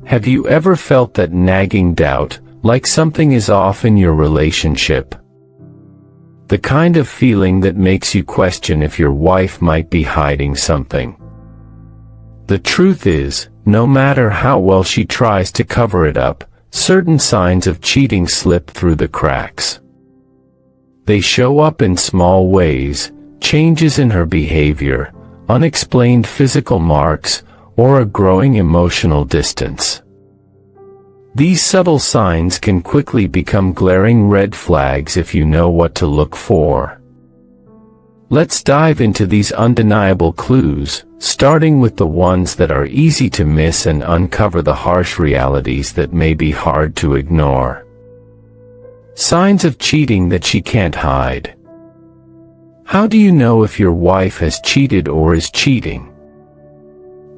Have you ever felt that nagging doubt, like something is off in your relationship? The kind of feeling that makes you question if your wife might be hiding something. The truth is, no matter how well she tries to cover it up, certain signs of cheating slip through the cracks. They show up in small ways, changes in her behavior, unexplained physical marks, or a growing emotional distance. These subtle signs can quickly become glaring red flags if you know what to look for. Let's dive into these undeniable clues, starting with the ones that are easy to miss and uncover the harsh realities that may be hard to ignore. Signs of cheating that she can't hide. How do you know if your wife has cheated or is cheating?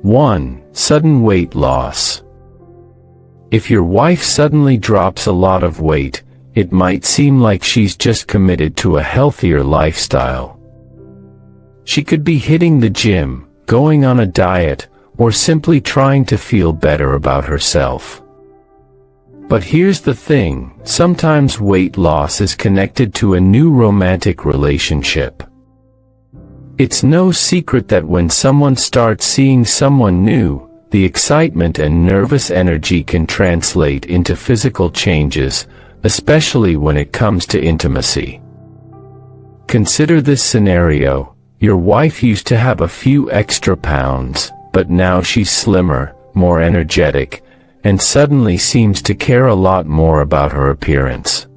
1. Sudden weight loss. If your wife suddenly drops a lot of weight, it might seem like she's just committed to a healthier lifestyle. She could be hitting the gym, going on a diet, or simply trying to feel better about herself. But here's the thing, sometimes weight loss is connected to a new romantic relationship. It's no secret that when someone starts seeing someone new, the excitement and nervous energy can translate into physical changes, especially when it comes to intimacy. Consider this scenario. Your wife used to have a few extra pounds, but now she's slimmer, more energetic, and suddenly seems to care a lot more about her appearance.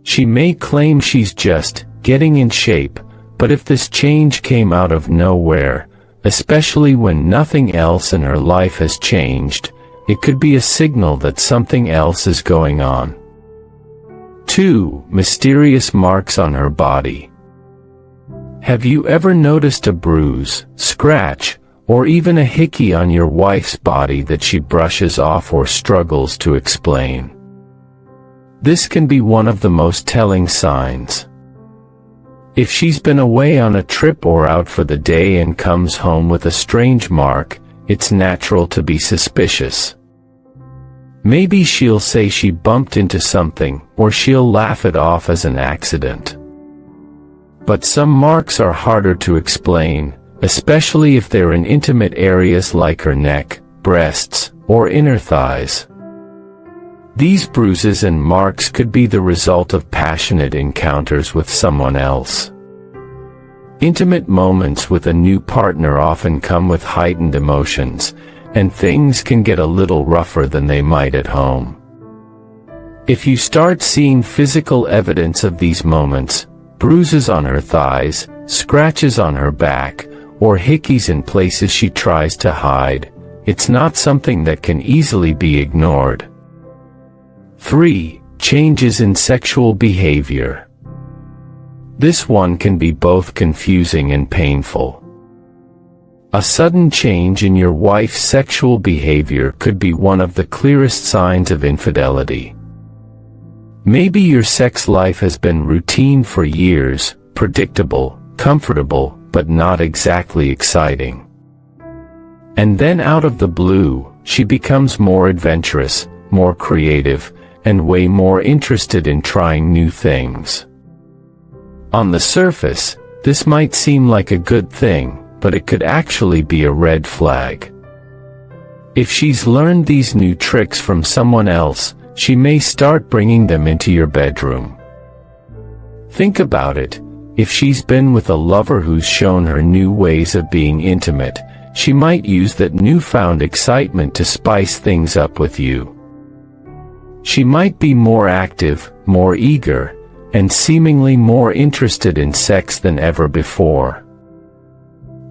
She may claim she's just getting in shape, but if this change came out of nowhere, especially when nothing else in her life has changed, it could be a signal that something else is going on. 2. Mysterious marks on her body. Have you ever noticed a bruise, scratch, or even a hickey on your wife's body that she brushes off or struggles to explain? This can be one of the most telling signs. If she's been away on a trip or out for the day and comes home with a strange mark, it's natural to be suspicious. Maybe she'll say she bumped into something, or she'll laugh it off as an accident. But some marks are harder to explain, especially if they're in intimate areas like her neck, breasts, or inner thighs. These bruises and marks could be the result of passionate encounters with someone else. Intimate moments with a new partner often come with heightened emotions, and things can get a little rougher than they might at home. If you start seeing physical evidence of these moments, bruises on her thighs, scratches on her back, or hickeys in places she tries to hide, it's not something that can easily be ignored. 3. Changes in sexual behavior. This one can be both confusing and painful. A sudden change in your wife's sexual behavior could be one of the clearest signs of infidelity. Maybe your sex life has been routine for years, predictable, comfortable, but not exactly exciting. And then out of the blue, she becomes more adventurous, more creative, and way more interested in trying new things. On the surface, this might seem like a good thing, but it could actually be a red flag. If she's learned these new tricks from someone else, she may start bringing them into your bedroom. Think about it. If she's been with a lover who's shown her new ways of being intimate, she might use that newfound excitement to spice things up with you. She might be more active, more eager, and seemingly more interested in sex than ever before.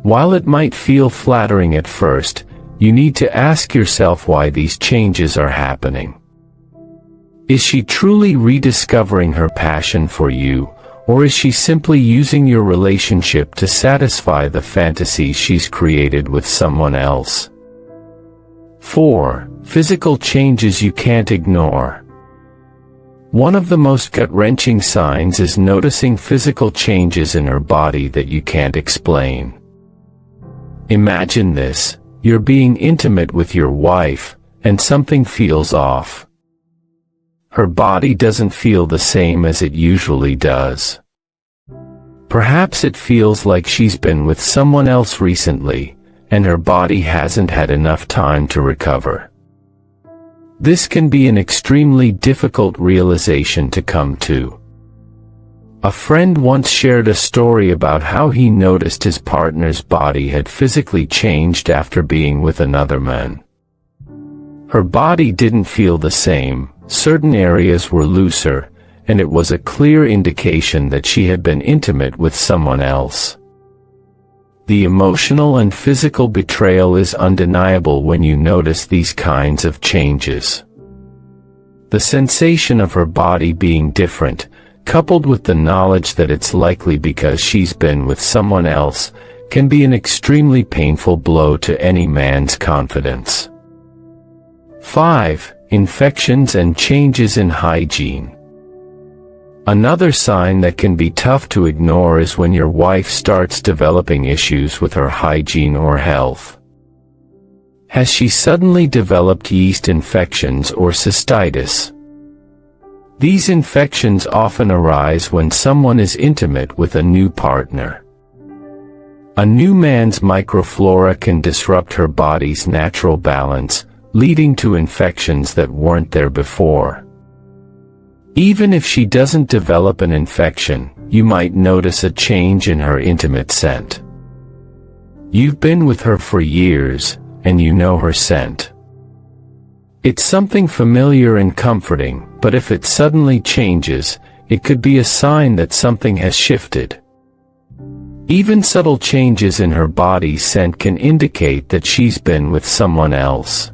While it might feel flattering at first, you need to ask yourself why these changes are happening. Is she truly rediscovering her passion for you, or is she simply using your relationship to satisfy the fantasies she's created with someone else? 4. Physical changes you can't ignore. One of the most gut-wrenching signs is noticing physical changes in her body that you can't explain. Imagine this: you're being intimate with your wife, and something feels off. Her body doesn't feel the same as it usually does. Perhaps it feels like she's been with someone else recently, and her body hasn't had enough time to recover. This can be an extremely difficult realization to come to. A friend once shared a story about how he noticed his partner's body had physically changed after being with another man. Her body didn't feel the same, certain areas were looser, and it was a clear indication that she had been intimate with someone else. The emotional and physical betrayal is undeniable when you notice these kinds of changes. The sensation of her body being different, coupled with the knowledge that it's likely because she's been with someone else, can be an extremely painful blow to any man's confidence. 5. Infections and changes in hygiene. Another sign that can be tough to ignore is when your wife starts developing issues with her hygiene or health. Has she suddenly developed yeast infections or cystitis? These infections often arise when someone is intimate with a new partner. A new man's microflora can disrupt her body's natural balance, leading to infections that weren't there before. Even if she doesn't develop an infection, you might notice a change in her intimate scent. You've been with her for years, and you know her scent. It's something familiar and comforting, but if it suddenly changes, it could be a sign that something has shifted. Even subtle changes in her body's scent can indicate that she's been with someone else.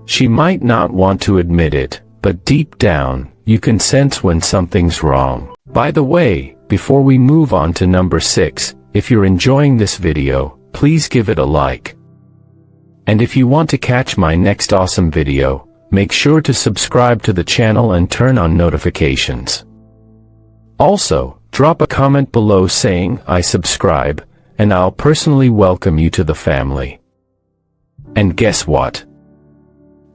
She might not want to admit it, but deep down, you can sense when something's wrong. By the way, before we move on to number 6, if you're enjoying this video, please give it a like. And if you want to catch my next awesome video, make sure to subscribe to the channel and turn on notifications. Also, drop a comment below saying, "I subscribe," and I'll personally welcome you to the family. And guess what?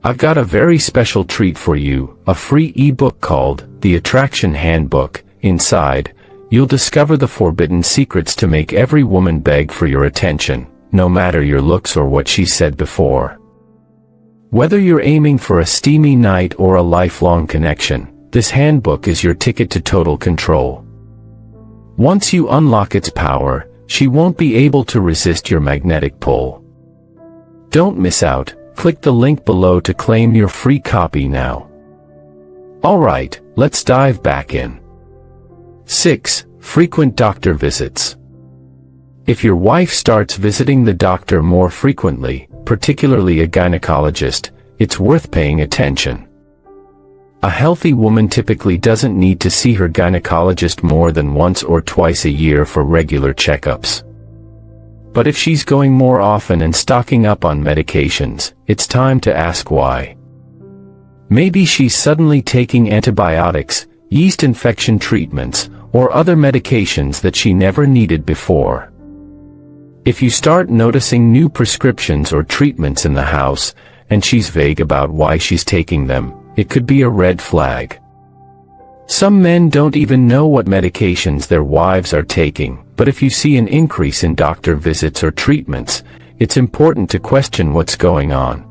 I've got a very special treat for you, a free ebook called The Attraction Handbook. Inside, you'll discover the forbidden secrets to make every woman beg for your attention, no matter your looks or what she said before. Whether you're aiming for a steamy night or a lifelong connection, this handbook is your ticket to total control. Once you unlock its power, she won't be able to resist your magnetic pull. Don't miss out. Click the link below to claim your free copy now. Alright, let's dive back in. 6. Frequent doctor visits. If your wife starts visiting the doctor more frequently, particularly a gynecologist, it's worth paying attention. A healthy woman typically doesn't need to see her gynecologist more than once or twice a year for regular checkups. But if she's going more often and stocking up on medications, it's time to ask why. Maybe she's suddenly taking antibiotics, yeast infection treatments, or other medications that she never needed before. If you start noticing new prescriptions or treatments in the house, and she's vague about why she's taking them, it could be a red flag. Some men don't even know what medications their wives are taking, but if you see an increase in doctor visits or treatments, it's important to question what's going on.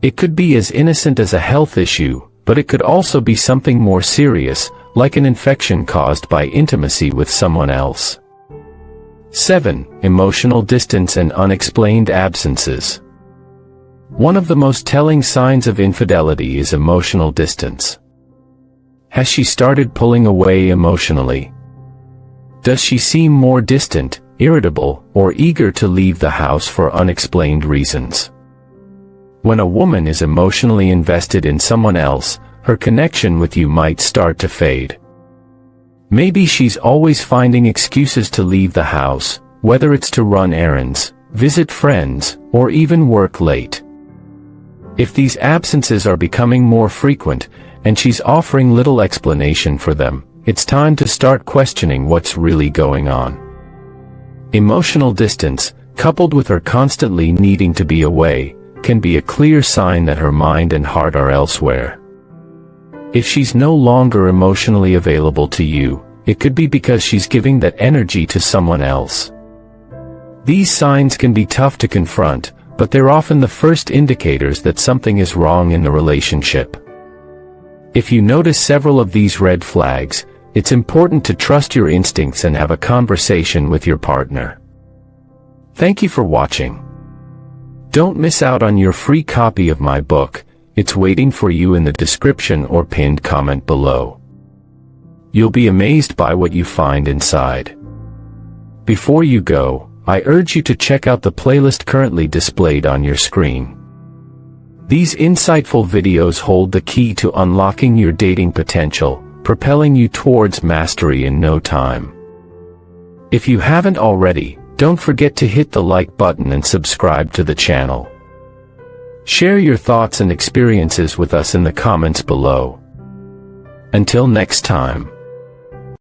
It could be as innocent as a health issue, but it could also be something more serious, like an infection caused by intimacy with someone else. 7. Emotional distance and unexplained absences. One of the most telling signs of infidelity is emotional distance. Has she started pulling away emotionally? Does she seem more distant, irritable, or eager to leave the house for unexplained reasons? When a woman is emotionally invested in someone else, her connection with you might start to fade. Maybe she's always finding excuses to leave the house, whether it's to run errands, visit friends, or even work late. If these absences are becoming more frequent, and she's offering little explanation for them, it's time to start questioning what's really going on. Emotional distance, coupled with her constantly needing to be away, can be a clear sign that her mind and heart are elsewhere. If she's no longer emotionally available to you, it could be because she's giving that energy to someone else. These signs can be tough to confront, but they're often the first indicators that something is wrong in the relationship. If you notice several of these red flags, it's important to trust your instincts and have a conversation with your partner. Thank you for watching. Don't miss out on your free copy of my book. It's waiting for you in the description or pinned comment below. You'll be amazed by what you find inside. Before you go, I urge you to check out the playlist currently displayed on your screen. These insightful videos hold the key to unlocking your dating potential, propelling you towards mastery in no time. If you haven't already, don't forget to hit the like button and subscribe to the channel. Share your thoughts and experiences with us in the comments below. Until next time.